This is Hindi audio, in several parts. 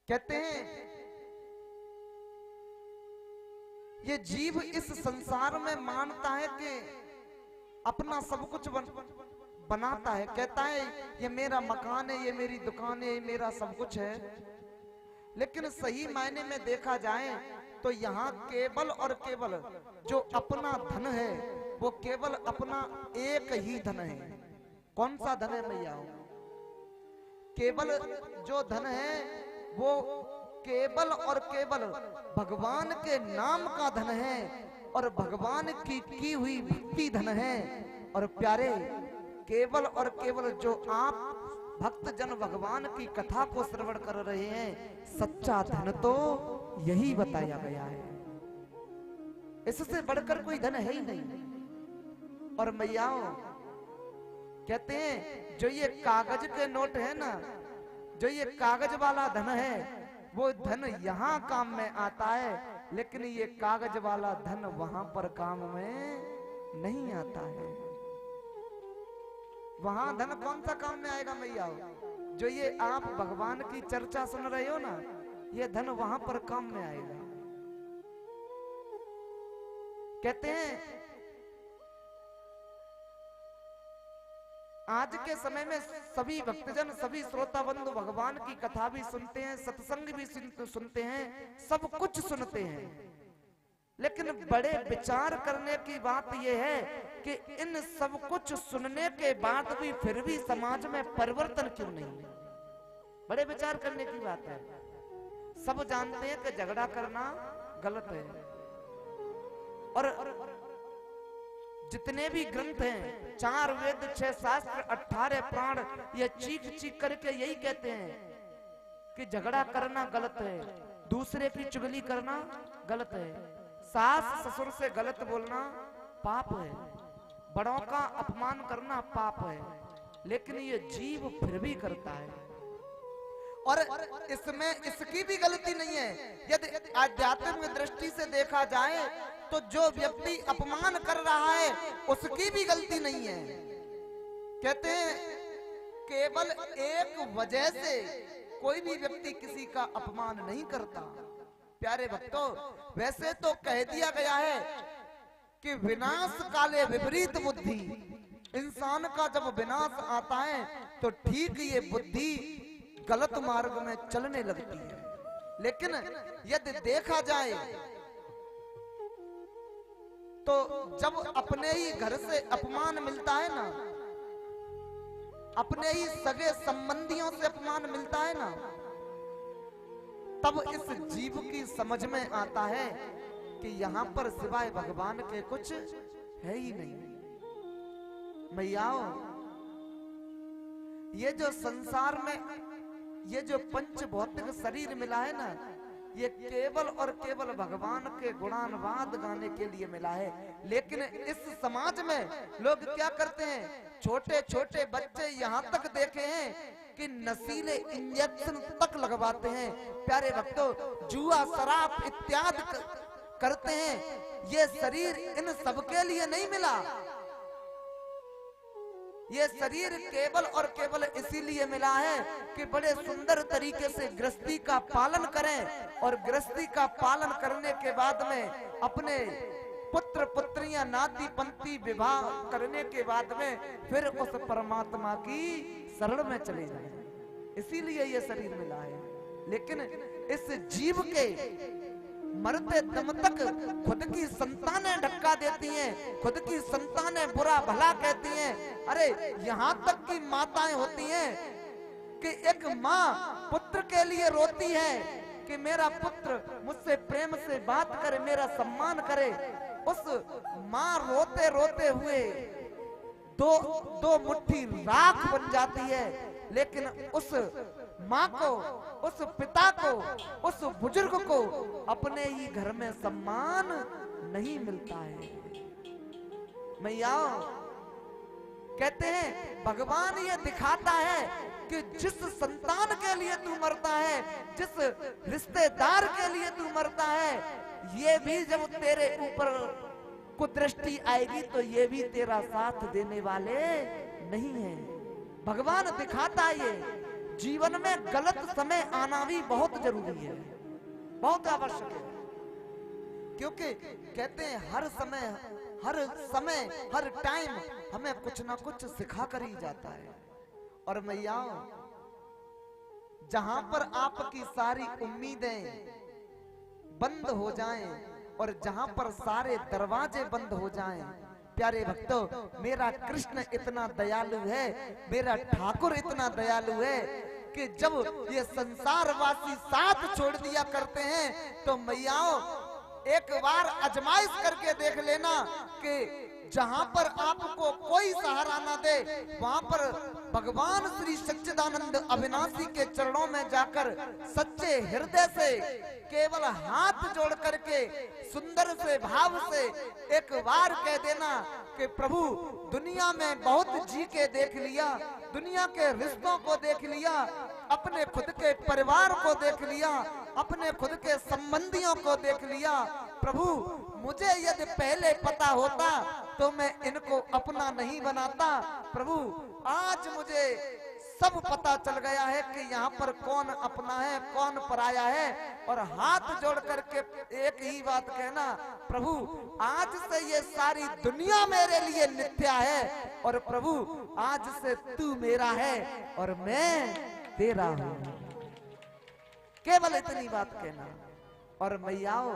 कहते हैं ये जीव इस संसार में मानता है कि अपना सब कुछ बनाता है। कहता है ये मेरा मकान है, ये मेरी दुकान है, ये मेरा सब कुछ है। लेकिन सही मायने में देखा जाए तो यहाँ केवल और केवल जो अपना धन है वो केवल अपना एक ही धन है। कौन सा धन है भैया? केवल जो धन है वो केवल और केवल भगवान के नाम का धन है और भगवान की हुई भक्ति धन है। और प्यारे, केवल और केवल जो आप भक्त जन भगवान की कथा को श्रवण कर रहे हैं, सच्चा धन तो यही बताया गया है। इससे बढ़कर कोई धन है ही नहीं। और मैयाओं कहते हैं जो ये कागज के नोट है ना, जो ये कागज वाला धन है, वो धन यहाँ काम में आता है, लेकिन ये कागज वाला धन वहां पर काम में नहीं आता है। वहां धन कौन सा काम में आएगा मैया? जो ये आप भगवान की चर्चा सुन रहे हो ना, ये धन वहां पर काम में आएगा। कहते हैं आज के समय में सभी भक्तजन, सभी श्रोता बंधु भगवान की कथा भी सुनते हैं, सत्संग भी सुनते हैं, सब कुछ सुनते हैं, लेकिन बड़े विचार करने की बात यह है कि इन सब कुछ सुनने के बाद भी फिर भी समाज में परिवर्तन क्यों नहीं है? बड़े विचार करने की बात है। सब जानते हैं कि झगड़ा करना गलत है, और जितने भी ग्रंथ हैं, 4 वेद, 6 शास्त्र, 18 प्राण, ये चीख चीख करके यही कहते हैं कि झगड़ा करना गलत है, दूसरे की चुगली करना गलत है, सास ससुर से गलत बोलना पाप है, बड़ों का अपमान करना पाप है। लेकिन ये जीव फिर भी करता है, और इसमें इसकी भी गलती नहीं है। यदि आध्यात्मिक दृष्टि से देखा जाए तो जो व्यक्ति अपमान कर रहा है उसकी भी गलती नहीं है। कहते हैं केवल एक वजह से कोई भी व्यक्ति किसी का अपमान नहीं करता। प्यारे भक्तों, वैसे तो कह दिया गया है कि विनाश काले विपरीत बुद्धि, इंसान का जब विनाश आता है तो ठीक ये बुद्धि गलत मार्ग में चलने लगती है। लेकिन यदि देखा जाए तो जब अपने ही घर से अपमान मिलता है ना, अपने ही सगे संबंधियों से अपमान मिलता है ना, तब इस जीव की समझ में आता है कि यहाँ पर सिवाय भगवान के कुछ है ही नहीं। मैयाओ, ये जो संसार में ये जो पंच भौतिक शरीर मिला है ना, ये केवल और केवल भगवान के गुणानुवाद गाने के लिए मिला है। लेकिन इस समाज में लोग क्या करते हैं, छोटे छोटे बच्चे यहाँ तक देखे हैं कि नशीले इंजेक्शन तक लगवाते हैं। प्यारे भक्तों, जुआ शराब इत्यादि करते हैं। ये शरीर इन सबके लिए नहीं मिला, ये शरीर केवल और केवल इसीलिए मिला है कि बड़े सुंदर तरीके से गृहस्थी का पालन करें, और गृहस्थी का पालन करने के बाद में अपने पुत्र पुत्रियां नाती पंथी विवाह करने के बाद में फिर उस परमात्मा की शरण में चले जाएं। इसीलिए ये शरीर मिला है। लेकिन इस जीव के मरते दम तक खुद की संतानें धक्का देती हैं, खुद की संतानें बुरा भला कहती हैं। अरे यहाँ तक की माताएं होती हैं कि एक माँ पुत्र के लिए रोती है कि मेरा पुत्र मुझसे प्रेम से बात करे, मेरा सम्मान करे। उस माँ रोते रोते हुए दो मुट्ठी राख बन जाती है, लेकिन उस माँ को, उस पिता को, उस बुजुर्ग को अपने ही घर में सम्मान नहीं मिलता है। मैयाओ, कहते हैं भगवान ये दिखाता है कि जिस संतान के लिए तू मरता है, जिस रिश्तेदार के लिए तू मरता है, ये भी जब तेरे ऊपर कुदृष्टि आएगी तो ये भी तेरा साथ देने वाले नहीं है। भगवान दिखाता है ये जीवन में गलत समय आना भी बहुत जरूरी है, बहुत आवश्यक है। क्योंकि कहते हैं हर समय हर टाइम हमें कुछ ना कुछ सिखा कर ही जाता है। और मैया, जहां पर आपकी सारी उम्मीदें बंद हो जाएं और जहां पर सारे दरवाजे बंद हो जाएं, प्यारे भक्तों, मेरा कृष्ण इतना दयालु है, मेरा ठाकुर इतना दयालु है कि जब ये संसारवासी साथ छोड़ दिया करते हैं तो मैयाओ एक बार आजमाइश करके देख लेना कि जहां पर आपको कोई सहारा ना दे, वहां पर भगवान श्री सच्चिदानंद अविनाशी के चरणों में जाकर सच्चे हृदय से केवल हाथ जोड़ करके सुंदर से भाव से एक बार कह देना कि प्रभु, दुनिया में बहुत जी के देख लिया, दुनिया के रिश्तों को देख लिया, अपने खुद के परिवार को देख लिया, अपने खुद के संबंधियों को देख लिया। प्रभु, मुझे यदि पहले पता होता तो मैं इनको अपना नहीं बनाता। प्रभु, आज मुझे सब पता चल गया है कि यहाँ पर कौन अपना है, कौन पराया है। और हाथ जोड़ करके एक ही बात कहना, प्रभु, आज से ये सारी दुनिया मेरे लिए मिथ्या है और प्रभु, आज से तू मेरा है और मैं तेरा हूं। केवल इतनी बात कहना। और मैयाओ,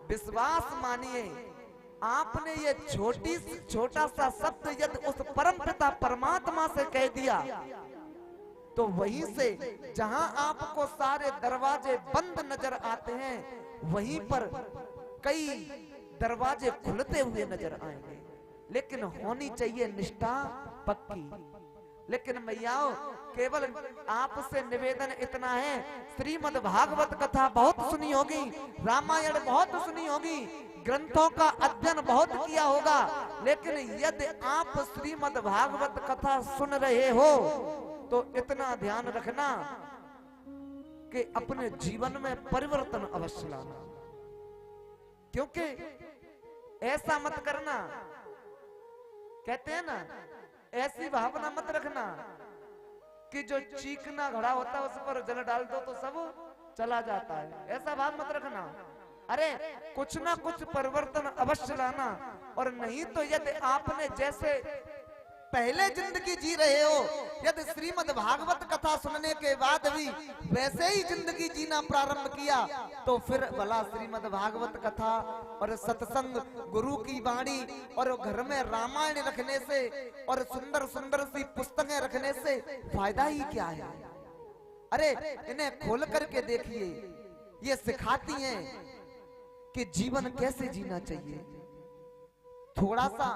विश्वास मानिए, आपने ये छोटा सा शब्द यदि उस परम पिता परमात्मा से कह दिया तो वहीं से जहां आपको सारे दरवाजे बंद नजर आते हैं, वहीं पर कई दरवाजे खुलते हुए नजर आएंगे। लेकिन होनी चाहिए निष्ठा पक्की। लेकिन मैयाओ, केवल आपसे निवेदन इतना है, श्रीमद् भागवत कथा बहुत सुनी होगी, रामायण बहुत सुनी होगी, ग्रंथों का अध्ययन बहुत किया होगा, लेकिन यदि आप श्रीमद् भागवत कथा सुन रहे हो तो इतना ध्यान रखना कि अपने जीवन में परिवर्तन अवश्य लाना। क्योंकि ऐसा मत करना, कहते हैं ना, ऐसी भावना मत रखना कि जो चीकना घड़ा होता है उस पर जल डाल दो तो सब चला जाता है। ऐसा भाव मत रखना। अरे कुछ ना कुछ परिवर्तन अवश्य लाना। और नहीं तो यदि आपने जैसे पहले जिंदगी जी रहे हो, यदि श्रीमद् भागवत कथा सुनने के बाद भी वैसे ही जिंदगी जीना प्रारंभ किया तो फिर भला श्रीमद् भागवत कथा और सत्संग, गुरु की वाणी और घर में रामायण रखने से और सुंदर सुंदर सी पुस्तकें रखने से फायदा ही क्या है। अरे इन्हें खोल करके देखिए, ये सिखाती हैं कि जीवन कैसे जीना चाहिए। थोड़ा सा